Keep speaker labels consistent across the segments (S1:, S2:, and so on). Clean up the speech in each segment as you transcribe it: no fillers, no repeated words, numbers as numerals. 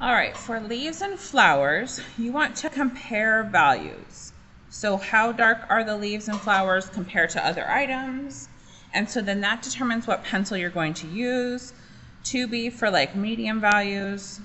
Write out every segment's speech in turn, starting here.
S1: All right, for leaves and flowers, you want to compare values. So how dark are the leaves and flowers compared to other items? And so then that determines what pencil you're going to use. 2B for like medium values,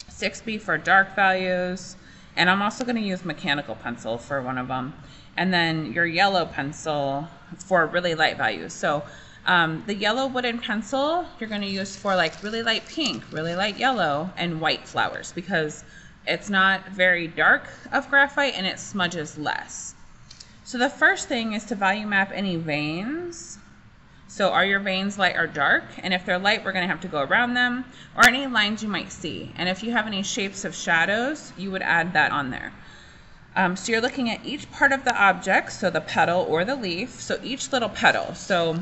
S1: 6B for dark values, and I'm also going to use mechanical pencil for one of them. And then your yellow pencil for really light values. So the yellow wooden pencil you're going to use for like really light pink, really light yellow, and white flowers because it's not very dark of graphite and it smudges less. So the first thing is to value map any veins. So are your veins light or dark? And if they're light, we're going to have to go around them, or any lines you might see. And if you have any shapes of shadows, you would add that on there. So you're looking at each part of the object, so the petal or the leaf, so each little petal. So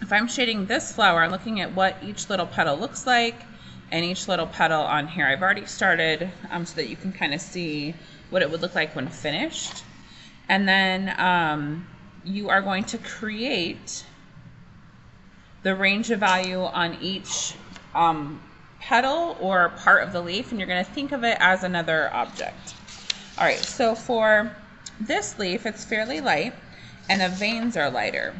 S1: if I'm shading this flower, I'm looking at what each little petal looks like and each little petal on here. I've already started so that you can kind of see what it would look like when finished. And then you are going to create the range of value on each petal or part of the leaf, and you're going to think of it as another object. All right, so for this leaf, it's fairly light, and the veins are lighter.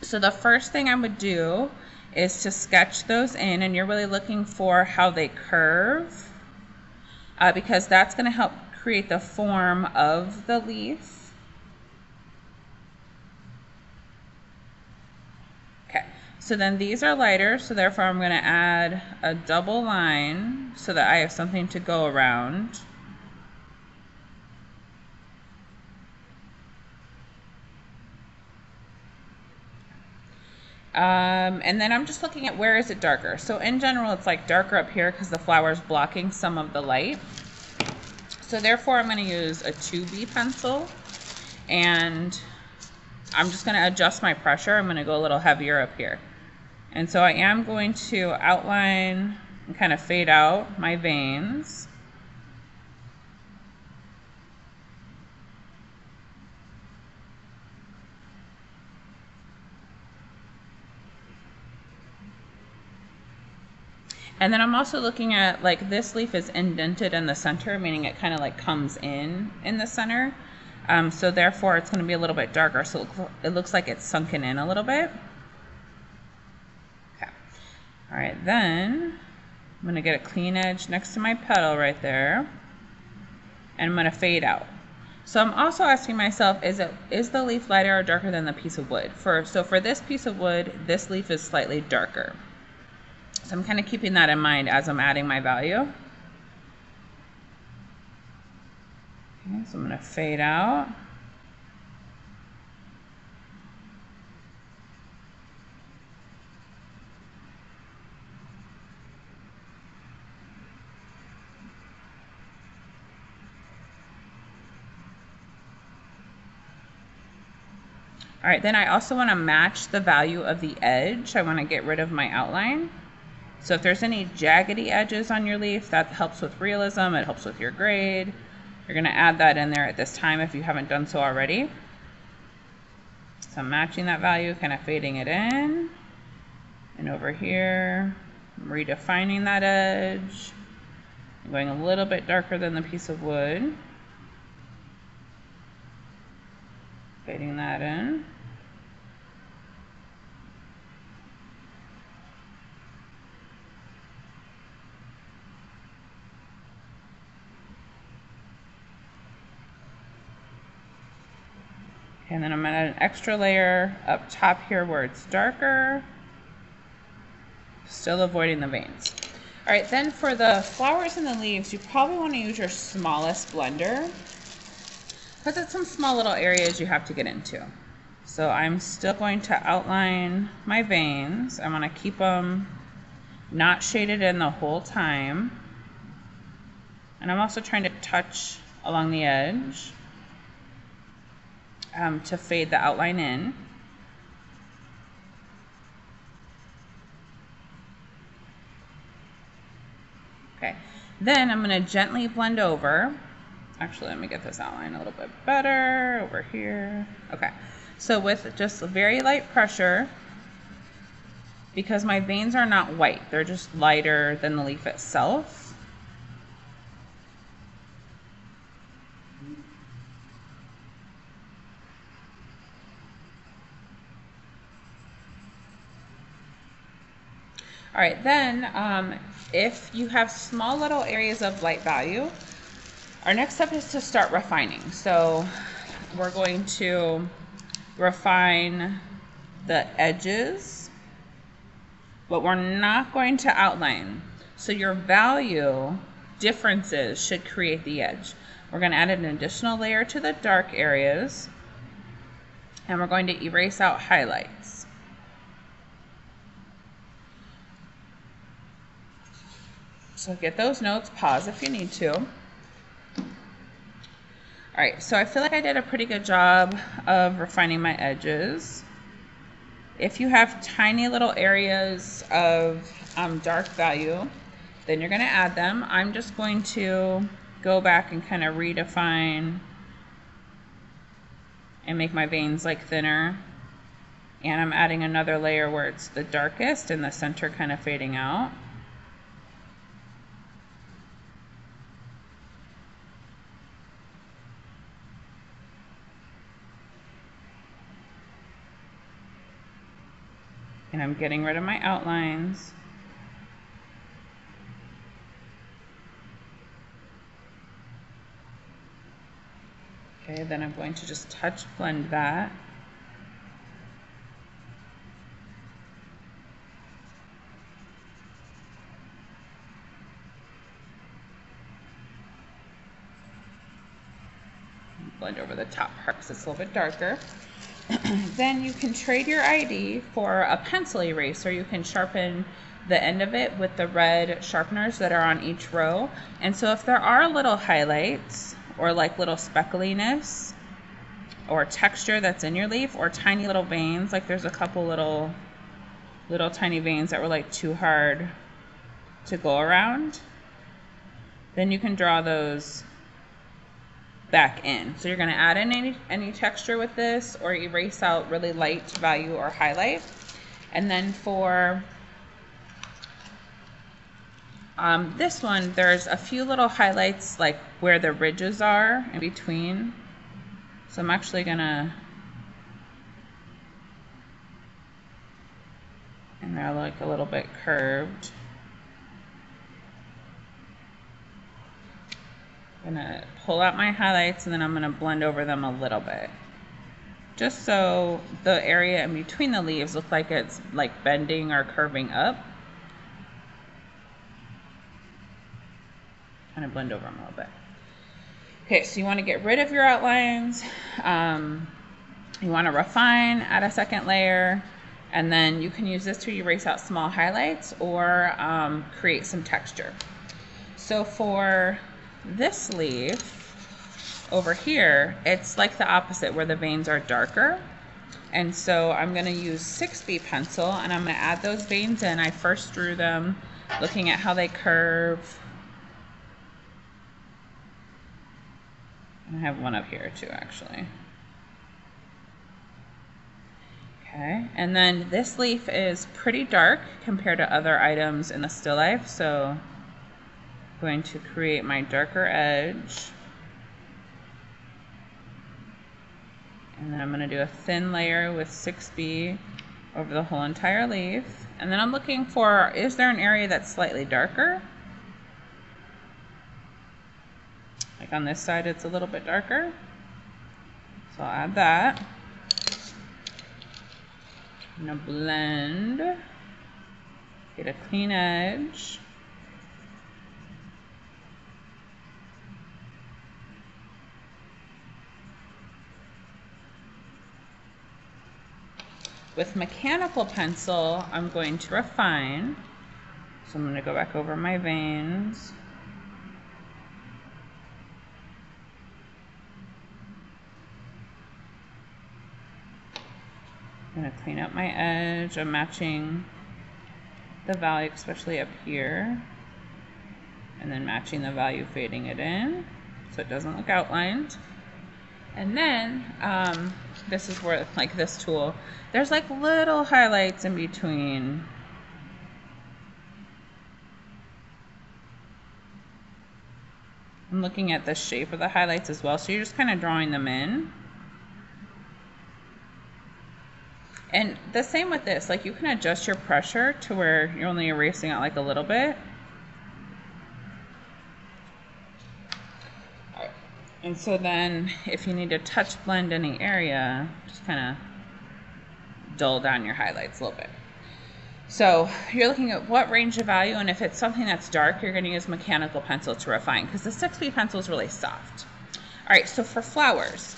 S1: So the first thing I would do is to sketch those in, and you're really looking for how they curve, because that's going to help create the form of the leaf. So then these are lighter, so therefore I'm going to add a double line so that I have something to go around. And then I'm just looking at where is it darker. So in general, it's like darker up here because the flower's blocking some of the light. So therefore I'm going to use a 2B pencil, and I'm just going to adjust my pressure. I'm going to go a little heavier up here. And so I am going to outline and kind of fade out my veins. And then I'm also looking at, like, this leaf is indented in the center, meaning it kind of like comes in the center. So therefore it's going to be a little bit darker. So it looks like it's sunken in a little bit. All right, then I'm going to get a clean edge next to my petal right there, and I'm going to fade out. So I'm also asking myself, is the leaf lighter or darker than the piece of wood? So for this piece of wood, this leaf is slightly darker. So I'm kind of keeping that in mind as I'm adding my value. Okay, so I'm going to fade out. All right, then I also want to match the value of the edge. I want to get rid of my outline. So if there's any jaggedy edges on your leaf, that helps with realism, it helps with your grade. You're going to add that in there at this time if you haven't done so already. So I'm matching that value, kind of fading it in. And over here, I'm redefining that edge. I'm going a little bit darker than the piece of wood. Fading that in. And then I'm going to add an extra layer up top here where it's darker, still avoiding the veins. All right, then for the flowers and the leaves, you probably want to use your smallest blender because it's some small little areas you have to get into. So I'm still going to outline my veins. I want to keep them not shaded in the whole time. And I'm also trying to touch along the edge to fade the outline in. Okay, then I'm going to gently blend over. Actually, let me get this outline a little bit better over here. Okay, so with just a very light pressure, because my veins are not white. They're just lighter than the leaf itself. All right, then if you have small little areas of light value, our next step is to start refining. So we're going to refine the edges, but we're not going to outline. So your value differences should create the edge. We're going to add an additional layer to the dark areas, and we're going to erase out highlights. So get those notes, pause if you need to. All right, so I feel like I did a pretty good job of refining my edges. If you have tiny little areas of dark value, then you're going to add them. I'm just going to go back and kind of redefine and make my veins like thinner. And I'm adding another layer where it's the darkest and the center kind of fading out. And I'm getting rid of my outlines. Okay, then I'm going to just touch blend that. Blend over the top part because it's a little bit darker. Then you can trade your ID for a pencil eraser. You can sharpen the end of it with the red sharpeners that are on each row. And so if there are little highlights or like little speckliness or texture that's in your leaf or tiny little veins, like there's a couple little tiny veins that were like too hard to go around, then you can draw those back in. So you're going to add in any texture with this or erase out really light value or highlight. And then for this one, there's a few little highlights like where the ridges are in between. So I'm actually going to, and they're like a little bit curved. I'm gonna pull out my highlights and then I'm gonna blend over them a little bit, just so the area in between the leaves look like it's like bending or curving up. Kind of blend over them a little bit. Okay, so you want to get rid of your outlines. You want to refine, add a second layer, and then you can use this to erase out small highlights or create some texture. So for this leaf over here, it's like the opposite where the veins are darker. And so I'm going to use 6B pencil and I'm going to add those veins in. I first drew them looking at how they curve. And I have one up here too, actually. Okay, and then this leaf is pretty dark compared to other items in the still life, so I'm going to create my darker edge. And then I'm going to do a thin layer with 6B over the whole entire leaf. And then I'm looking for, is there an area that's slightly darker? Like on this side, it's a little bit darker. So I'll add that. I'm going to blend, get a clean edge. With mechanical pencil, I'm going to refine. So I'm going to go back over my veins. I'm going to clean up my edge. I'm matching the value, especially up here. And then matching the value, fading it in so it doesn't look outlined. And then this is where, like this tool, there's like little highlights in between I'm looking at the shape of the highlights as well, so you're just kind of drawing them in. And the same with this, like you can adjust your pressure to where you're only erasing out like a little bit. And so then if you need to touch blend any area, just kind of dull down your highlights a little bit. So you're looking at what range of value, and if it's something that's dark, you're going to use mechanical pencil to refine, because the 6B pencil is really soft. All right, so for flowers,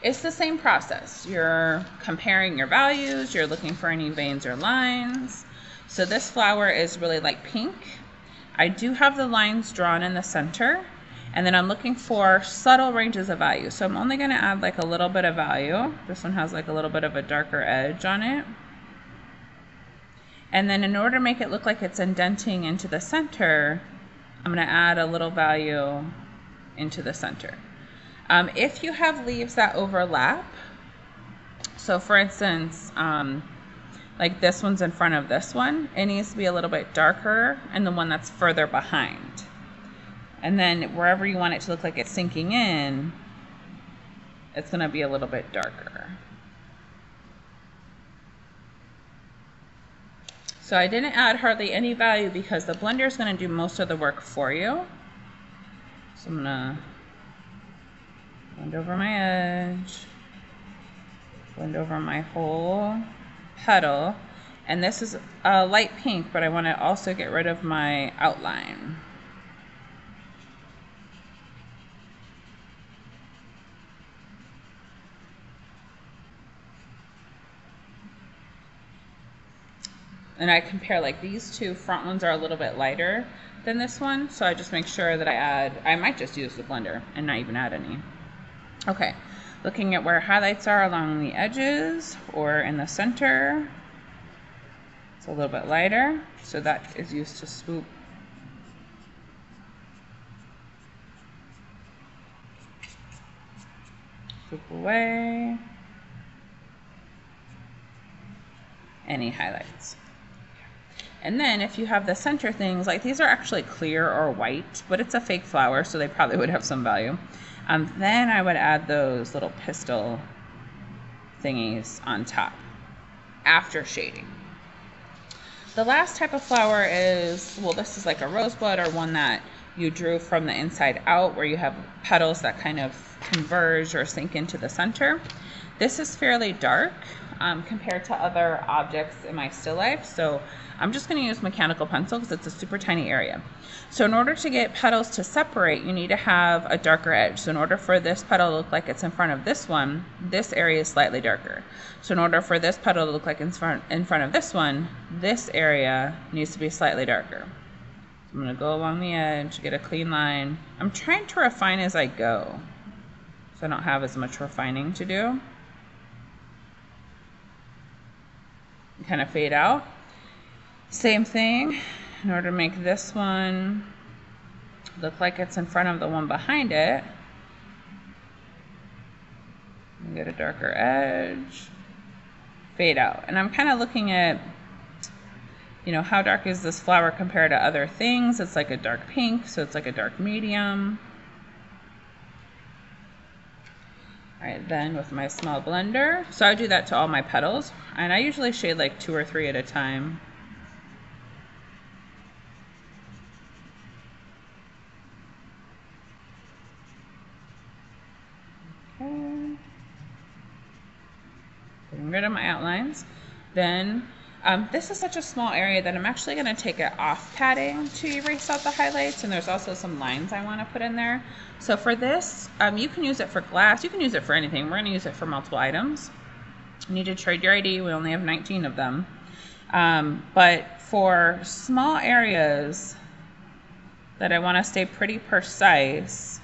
S1: it's the same process. You're comparing your values, you're looking for any veins or lines. So this flower is really light pink. I do have the lines drawn in the center, and then I'm looking for subtle ranges of value. So I'm only going to add like a little bit of value. This one has like a little bit of a darker edge on it. And then in order to make it look like it's indenting into the center, I'm going to add a little value into the center. If you have leaves that overlap, so for instance, like this one's in front of this one, it needs to be a little bit darker, and the one that's further behind. And then wherever you want it to look like it's sinking in, it's going to be a little bit darker. So I didn't add hardly any value because the blender is going to do most of the work for you. So I'm going to blend over my edge, blend over my whole petal. And this is a light pink, but I want to also get rid of my outline. And I compare, like these two front ones are a little bit lighter than this one, so I just make sure that I might just use the blender and not even add any. Okay, looking at where highlights are along the edges or in the center. It's a little bit lighter, so that is used to swoop. Swoop away any highlights. And then if you have the center things, like these are actually clear or white, but it's a fake flower, so they probably would have some value. Then I would add those little pistil thingies on top after shading. The last type of flower is, well, this is like a rosebud, or one that you drew from the inside out, where you have petals that kind of converge or sink into the center. This is fairly dark compared to other objects in my still life, so I'm just going to use mechanical pencil because it's a super tiny area. So in order to get petals to separate, you need to have a darker edge. So in order for this petal to look like it's in front of this one, this area is slightly darker. So in order for this petal to look like in front of this one, this area needs to be slightly darker. So I'm going to go along the edge, get a clean line. I'm trying to refine as I go, so I don't have as much refining to do. Kind of fade out. Same thing, in order to make this one look like it's in front of the one behind it, get a darker edge, fade out. And I'm kind of looking at, you know, how dark is this flower compared to other things. It's like a dark pink, so it's like a dark medium. All right, then with my small blender, so I do that to all my petals, and I usually shade like 2 or 3 at a time. Okay. Getting rid of my outlines. Then this is such a small area that I'm actually going to take it off padding to erase out the highlights, and there's also some lines I want to put in there. So for this, you can use it for glass, you can use it for anything. We're going to use it for multiple items. You need to trade your ID, we only have 19 of them. But for small areas that I want to stay pretty precise,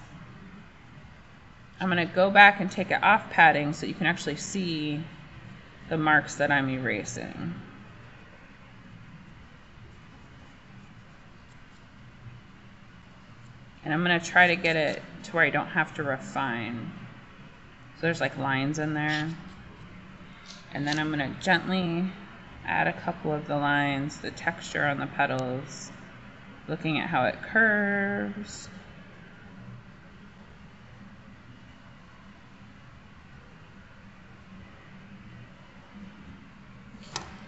S1: I'm going to go back and take it off padding so you can actually see the marks that I'm erasing. And I'm going to try to get it to where I don't have to refine. So there's like lines in there. And then I'm going to gently add a couple of the lines, the texture on the petals. looking at how it curves.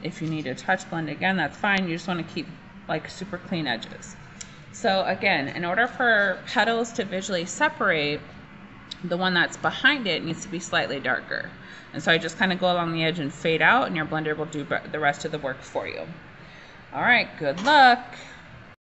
S1: If you need to touch blend again, that's fine. You just want to keep like super clean edges. So again, in order for petals to visually separate, the one that's behind it needs to be slightly darker. And so I just kind of go along the edge and fade out, and your blender will do the rest of the work for you. All right, good luck.